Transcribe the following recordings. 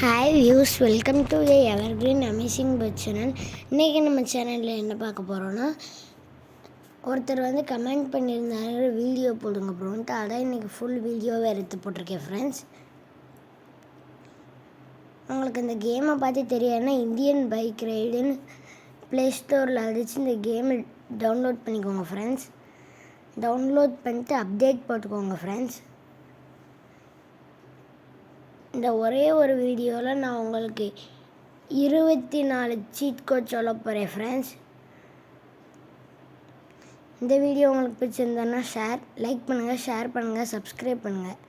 Hi views, welcome to a evergreen amazing bird channel. இன்றைக்கி நம்ம சேனலில் என்ன பார்க்க போகிறோன்னா, ஒருத்தர் கமெண்ட் பண்ணியிருந்தாரு வீடியோ போடுங்க ப்ரோன்ட்டு. அதான் இன்றைக்கி ஃபுல் வீடியோவை எடுத்து போட்டிருக்கேன் ஃப்ரெண்ட்ஸ். உங்களுக்கு இந்த கேமை பார்த்து தெரியாதுன்னா இந்தியன் பைக் ரைடுன்னு ப்ளே ஸ்டோரில் அடித்து இந்த கேமை டவுன்லோட் பண்ணிக்கோங்க ஃப்ரெண்ட்ஸ். டவுன்லோட் பண்ணிட்டு அப்டேட் போட்டுக்கோங்க ஃப்ரெண்ட்ஸ். இந்த ஒரே ஒரு வீடியோவில் நான் உங்களுக்கு 24 சீட் கோட் சொல்ல போகிறேன் ஃப்ரெண்ட்ஸ். இந்த வீடியோ உங்களுக்கு பிடிச்சிருந்தோன்னா லைக் பண்ணுங்கள், ஷேர் பண்ணுங்கள், சப்ஸ்கிரைப் பண்ணுங்கள்.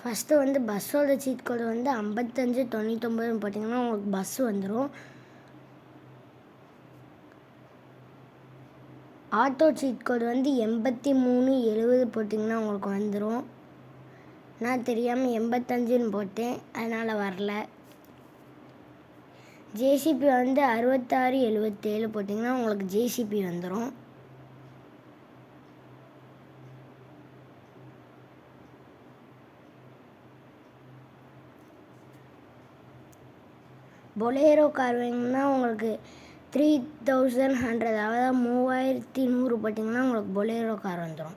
ஃபஸ்ட்டு பஸ்ஸோட சீட் கோடு 5599 போட்டிங்கன்னா உங்களுக்கு பஸ் வந்துடும். ஆட்டோ சீட் கோடு 8370 போட்டிங்கன்னா உங்களுக்கு வந்துடும். நான் தெரியாமல் 85ன்னு போட்டேன், அதனால் வரல. ஜேசிபி 6677 போட்டிங்கன்னா உங்களுக்கு ஜேசிபி வந்துடும். பொலேரோ கார் வேணும்னா உங்களுக்கு 3100, அதாவது 3100 போட்டிங்கன்னா உங்களுக்கு பொலேரோ கார் வந்துடும்.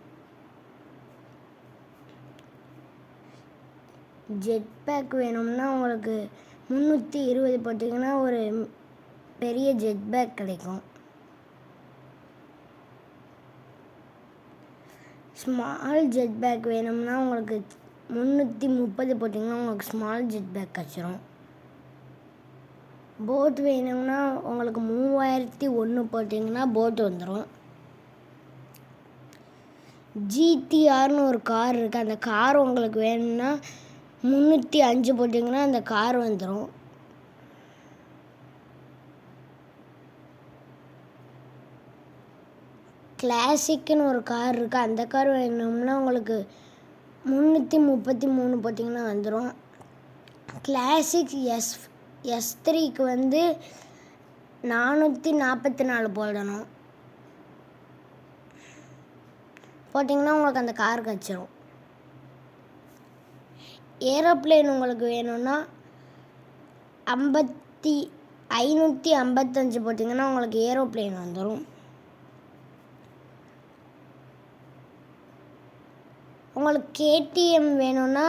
ஜெட் பேக் வேணும்னா உங்களுக்கு 320 போட்டிங்கன்னா ஒரு பெரிய ஜெட் பேக் கிடைக்கும். ஸ்மால் ஜெட் பேக் வேணும்னா உங்களுக்கு 330 போட்டிங்கன்னா உங்களுக்கு ஸ்மால் ஜெட் பேக் கிடச்சிரும். போட் வேணும்னா உங்களுக்கு 3001 போட்டிங்கன்னா போட் வந்துடும். ஜிடிஆர்னு ஒரு கார் இருக்குது, அந்த கார் உங்களுக்கு வேணும்னா 305 போட்டிங்கன்னா அந்த கார் வந்துடும். கிளாசிக்குன்னு ஒரு கார் இருக்குது, அந்த கார் வேணும்னா உங்களுக்கு 333 போட்டிங்கன்னா வந்துடும். கிளாசிக் S3க்கு 444 போடணும். போட்டிங்கன்னா உங்களுக்கு அந்த கார் கிடச்சிரும். ஏரோப்ளேன் உங்களுக்கு வேணும்னா 555 போட்டிங்கன்னா உங்களுக்கு ஏரோப்ளேன் வந்துடும். உங்களுக்கு கேடிஎம் வேணும்னா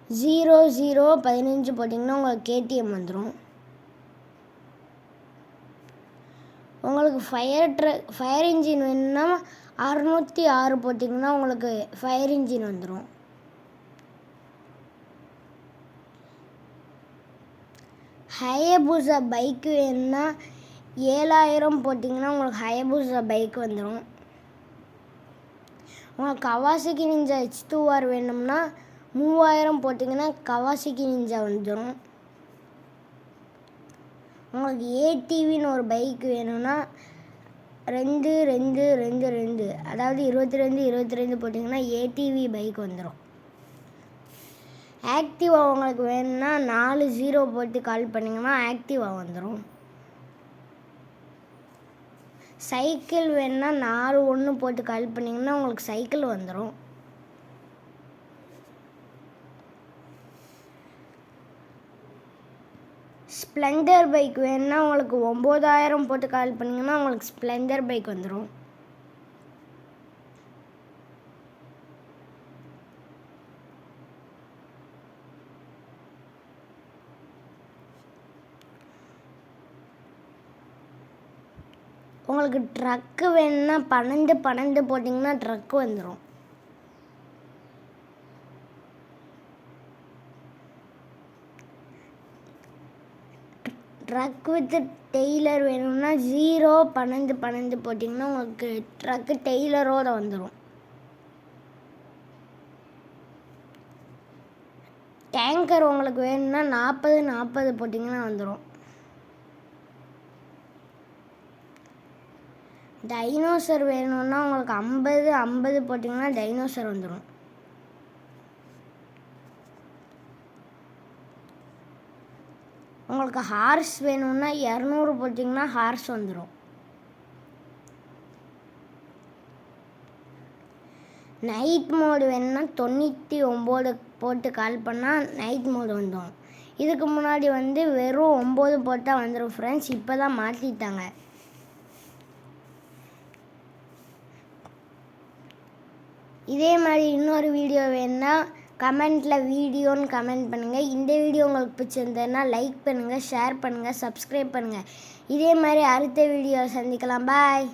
0015 போட்டிங்கன்னா உங்களுக்கு கேடிஎம் வந்துடும். உங்களுக்கு ஃபயர் இன்ஜின் வேணும்னா 606 போட்டிங்கன்னா உங்களுக்கு ஃபயர் இன்ஜின் வந்துடும். ஹயபூசா பைக்கு வேணும்னா 7000 போட்டிங்கன்னா உங்களுக்கு ஹயபூசா பைக் வந்துடும். உங்களுக்கு கவாசகி நிஞ்சா H2R வேணும்னா 3000 போட்டிங்கன்னா கவாசகி நிஞ்சா வந்துடும். உங்களுக்கு ஏடிவின்னு ஒரு பைக் வேணும்னா 2222, அதாவது 2222 போட்டிங்கன்னா ஏடிவி பைக் வந்துடும். ஆக்டிவா உங்களுக்கு வேணும்னா 40 போட்டு கால் பண்ணிங்கன்னா ஆக்டிவா வந்துடும். சைக்கிள் வேணும்னா 41 போட்டு கால் பண்ணிங்கன்னா உங்களுக்கு சைக்கிள் வந்துடும். ஸ்ப்ளெண்டர் பைக் வேணும்னா உங்களுக்கு 9000 போட்டு கால் பண்ணிங்கன்னா உங்களுக்கு ஸ்ப்ளெண்டர் பைக் வந்துடும். உங்களுக்கு ட்ரக்கு வேணும்னா 12 போட்டிங்கன்னா ட்ரக்கு வந்துடும். ட்ரக் வித் டெய்லர் வேணும்னா 012 போட்டிங்கன்னா உங்களுக்கு ட்ரக்கு டெய்லரோடு வந்துடும். டேங்கர் உங்களுக்கு வேணும்னா 40 போட்டிங்கன்னா வந்துடும். டைனோசர் வேணும்னா உங்களுக்கு 50 போட்டிங்கன்னா டைனோசர் வந்துடும். உங்களுக்கு ஹார்ஸ் வேணும்னா 200 போட்டிங்கன்னா ஹார்ஸ் வந்துடும். நைட் மோடு வேணும்னா 99 போட்டு கால் பண்ணால் நைட் மோடு வந்துடும். இதுக்கு முன்னாடி வந்து வெறும் 9 போட்டால் வந்துடும் ஃப்ரெண்ட்ஸ். இப்போ தான் மாற்றிட்டாங்க. இதே மாதிரி இன்னொரு வீடியோ வேணுன்னா கமெண்ட்டில் வீடியோன்னு கமெண்ட் பண்ணுங்கள். இந்த வீடியோ உங்களுக்கு பிடிச்சிருந்ததுன்னா லைக் பண்ணுங்கள், ஷேர் பண்ணுங்கள், சப்ஸ்கிரைப் பண்ணுங்கள். இதே மாதிரி அடுத்த வீடியோவை சந்திக்கலாம். பாய்.